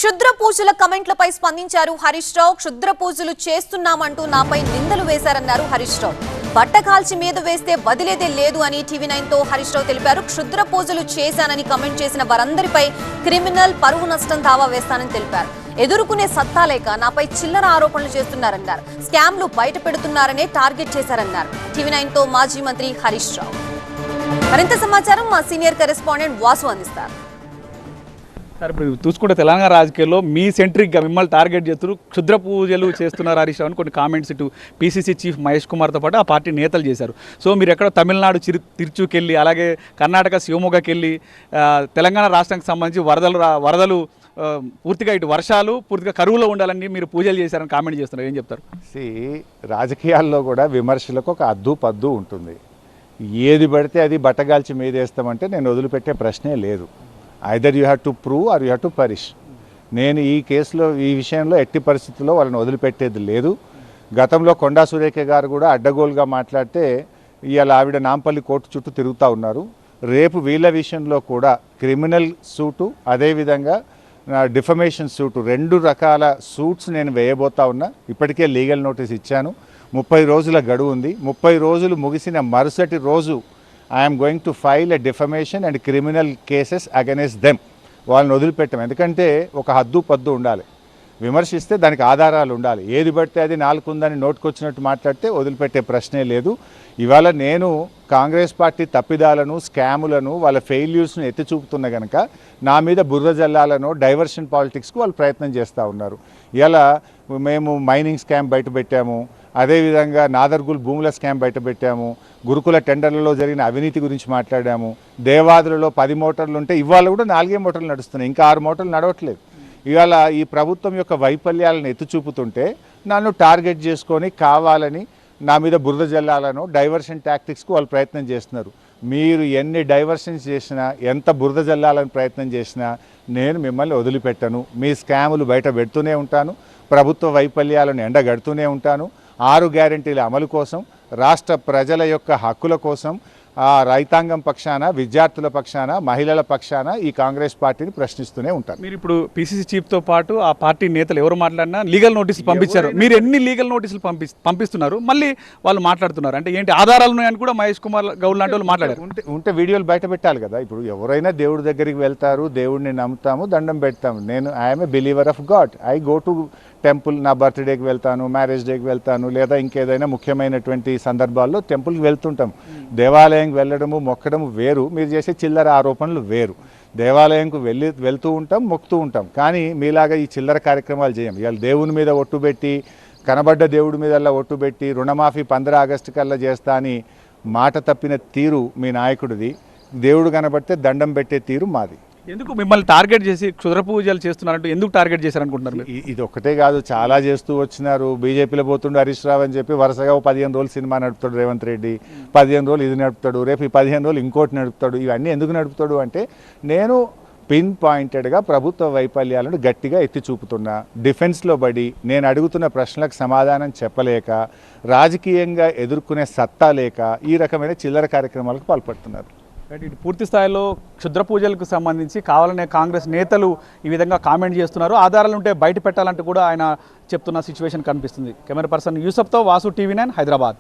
క్షుద్ర పూజల కమెంట్లపై స్పందించారు హరీష్ రావు. క్షుద్ర పూజలు చేస్తున్నామంటూ నాపై నిందలు వేశారన్నారు హరీష్ రావు. బట్టకాల్చి మీద వేస్తే వదిలేదే లేదు అని టీవీ9 తో హరీష్ రావు తెలిపారు. క్షుద్ర పూజలు చేశానని కమెంట్ చేసిన వారందరిపై క్రిమినల్ పరువు నష్టం దావా వేస్తానని తెలిపారు. ఎదుర్కొనే సత్తా లేక నాపై చిల్లర ఆరోపణలు చేస్తున్నారన్నారు. స్కామ్లు బయట పెడుతున్నారనే టార్గెట్ చేశారన్నారు టీవీ9 తో మాజీ మంత్రి హరీష్ రావు. మరింత సమాచారం మా సీనియర్ కరెస్పాండెంట్ వాసు అందిస్తారు. సార్, ఇప్పుడు చూసుకుంటే తెలంగాణ రాజకీయాల్లో మీ సెంట్రిక్గా మిమ్మల్ని టార్గెట్ చేస్తున్నారు, క్షుద్ర పూజలు చేస్తున్నారు హరీష్ రావు అని కొన్ని కామెంట్స్ ఇటు పీసీసీ చీఫ్ మహేష్ కుమార్తో పాటు ఆ పార్టీ నేతలు చేశారు. సో మీరు ఎక్కడ తమిళనాడు తిరుచుకెళ్ళి, అలాగే కర్ణాటక శివమొగ్గకి వెళ్ళి, తెలంగాణ రాష్ట్రానికి సంబంధించి వరదలు పూర్తిగా ఇటు వర్షాలు పూర్తిగా కరువులో ఉండాలని మీరు పూజలు చేశారని కామెంట్ చేస్తున్నారు. ఏం చెప్తారు? రాజకీయాల్లో కూడా విమర్శలకు ఒక అద్దు పద్దు ఉంటుంది. ఏది పడితే అది బట్టగాల్చి మీదేస్తామంటే నేను వదిలిపెట్టే ప్రశ్నే లేదు. Either you have to prove or you have to perish. నేను ఈ కేసులో ఈ విషయంలో ఎట్టి పరిస్థితుల్లో వాళ్ళని వదిలిపెట్టేది లేదు. గతంలో కొండా సురేఖ గారు కూడా అడ్డగోలుగా మాట్లాడితే ఇవాళ ఆవిడ నాంపల్లి కోర్టు చుట్టూ తిరుగుతూ ఉన్నారు. రేపు వీళ్ళ విషయంలో కూడా క్రిమినల్ సూటు, అదేవిధంగా డిఫమేషన్ సూటు, 2 రకాల సూట్స్ నేను వేయబోతా ఉన్నా. ఇప్పటికే లీగల్ నోటీస్ ఇచ్చాను. 30 రోజుల గడువు ఉంది. 30 రోజులు ముగిసిన మరుసటి రోజు I'm going to file a defamation and criminal cases against them. వాళ్ళని వదిలిపెట్టాం. ఎందుకంటే ఒక హద్దు పద్దు ఉండాలి. విమర్శిస్తే దానికి ఆధారాలు ఉండాలి. ఏది పడితే అది నాలుగుందని నోటుకొచ్చినట్టు మాట్లాడితే వదిలిపెట్టే ప్రశ్నే లేదు. ఇవాళ నేను కాంగ్రెస్ పార్టీ తప్పిదాలను, స్కాములను, వాళ్ళ ఫెయిల్యూర్స్ను ఎత్తి చూపుతున్న కనుక నా మీద బుర్ర జల్లాలను, డైవర్షన్ పాలిటిక్స్కు వాళ్ళు ప్రయత్నం చేస్తూ ఉన్నారు. ఇలా మేము మైనింగ్ స్కామ్ బయటపెట్టాము, అదేవిధంగా నాదర్గుల్ భూముల స్కామ్ బయటపెట్టాము, గురుకుల టెండర్లలో జరిగిన అవినీతి గురించి మాట్లాడాము, దేవాదులలో 10 మోటార్లు ఉంటే ఇవాళ కూడా 4 మోటార్లు నడుస్తున్నాయి, ఇంకా 6 మోటార్లు నడవట్లేదు. ఇవాళ ఈ ప్రభుత్వం యొక్క వైఫల్యాలను ఎత్తి చూపుతుంటే నన్ను టార్గెట్ చేసుకొని కావాలని నా మీద బురద జల్లాలను, డైవర్షన్ టాక్టిక్స్కు వాళ్ళు ప్రయత్నం చేస్తున్నారు. మీరు ఎన్ని డైవర్షన్స్ చేసినా, ఎంత బురద జల్లాలని ప్రయత్నం చేసినా నేను మిమ్మల్ని వదిలిపెట్టను. మీ స్కాములు బయట పెడుతూనే ఉంటాను. ప్రభుత్వ వైఫల్యాలను ఎండగడుతూనే ఉంటాను. 6 గ్యారెంటీల అమలు కోసం, రాష్ట్ర ప్రజల యొక్క హక్కుల కోసం, రైతాంగం పక్షాన, విద్యార్థుల పక్షాన, మహిళల పక్షాన ఈ కాంగ్రెస్ పార్టీని ప్రశ్నిస్తూనే ఉంటారు. మీరు ఇప్పుడు పీసీసీ చీఫ్తో పాటు ఆ పార్టీ నేతలు ఎవరు మాట్లాడినా లీగల్ నోటీసులు పంపించారు. మీరు ఎన్ని లీగల్ నోటీసులు పంపిస్తున్నారు? మళ్ళీ వాళ్ళు మాట్లాడుతున్నారు అంటే ఏంటి? ఆధారాలు ఉన్నాయని కూడా మహేష్ కుమార్ గౌడ్ లాంటి వాళ్ళు మాట్లాడారు. ఉంటే వీడియోలు బయట పెట్టాలి కదా. ఇప్పుడు ఎవరైనా దేవుడి దగ్గరికి వెళ్తారు, దేవుడిని నమ్ముతాము, దండం పెడతాము. నేను I'm a believer of God. I go to temple. నా బర్త్డేకి వెళ్తాను, మ్యారేజ్ డేకి వెళ్తాను, లేదా ఇంకేదైనా ముఖ్యమైనటువంటి సందర్భాల్లో టెంపుల్కి వెళ్తుంటాం. దేవాలయంకి వెళ్ళడము, మొక్కడము వేరు, మీరు చేసే చిల్లర ఆరోపణలు వేరు. దేవాలయంకు వెళ్తూ ఉంటాం, మొక్కుతూ ఉంటాం. కానీ మీలాగా ఈ చిల్లర కార్యక్రమాలు చేయం. ఇవాళ దేవుని మీద ఒట్టుబెట్టి, కనబడ్డ దేవుడి మీద ఒట్టుబెట్టి రుణమాఫీ 15 ఆగస్టు కల్లా చేస్తా అని మాట తప్పిన తీరు మీ నాయకుడిది. దేవుడు కనబడితే దండం పెట్టే తీరు మాది. ఎందుకు మిమ్మల్ని టార్గెట్ చేసి క్షుద్ర పూజలు చేస్తున్నారంటూ ఎందుకు టార్గెట్ చేశారనుకుంటున్నారు? ఇది ఒక్కటే కాదు, చాలా చేస్తూ వచ్చినారు. బీజేపీలో పోతుండే హరీష్ రావు అని చెప్పి వరుసగా 15 రోజులు సినిమా నడుపుతాడు రేవంత్ రెడ్డి, 15 రోజులు ఇది నడుపుతాడు, రేపు ఈ 15 రోజులు ఇంకోటి నడుపుతాడు. ఇవన్నీ ఎందుకు నడుపుతాడు అంటే నేను పిన్ పాయింటెడ్గా ప్రభుత్వ వైఫల్యాలను గట్టిగా ఎత్తి చూపుతున్నా. డిఫెన్స్లో పడి నేను అడుగుతున్న ప్రశ్నలకు సమాధానం చెప్పలేక, రాజకీయంగా ఎదుర్కొనే సత్తా లేక ఈ రకమైన చిల్లర కార్యక్రమాలకు పాల్పడుతున్నారు. ఇటు పూర్తి స్థాయిలో క్షుద్ర పూజలకు సంబంధించి కావాలనే కాంగ్రెస్ నేతలు ఈ విధంగా కామెంట్ చేస్తున్నారు. ఆధారాలు ఉంటే బయట పెట్టాలంటూ కూడా ఆయన చెప్తున్న సిచ్యువేషన్ కనిపిస్తుంది. కెమెరా పర్సన్ యూసఫ్తో వాసు, టీవీ9 హైదరాబాద్.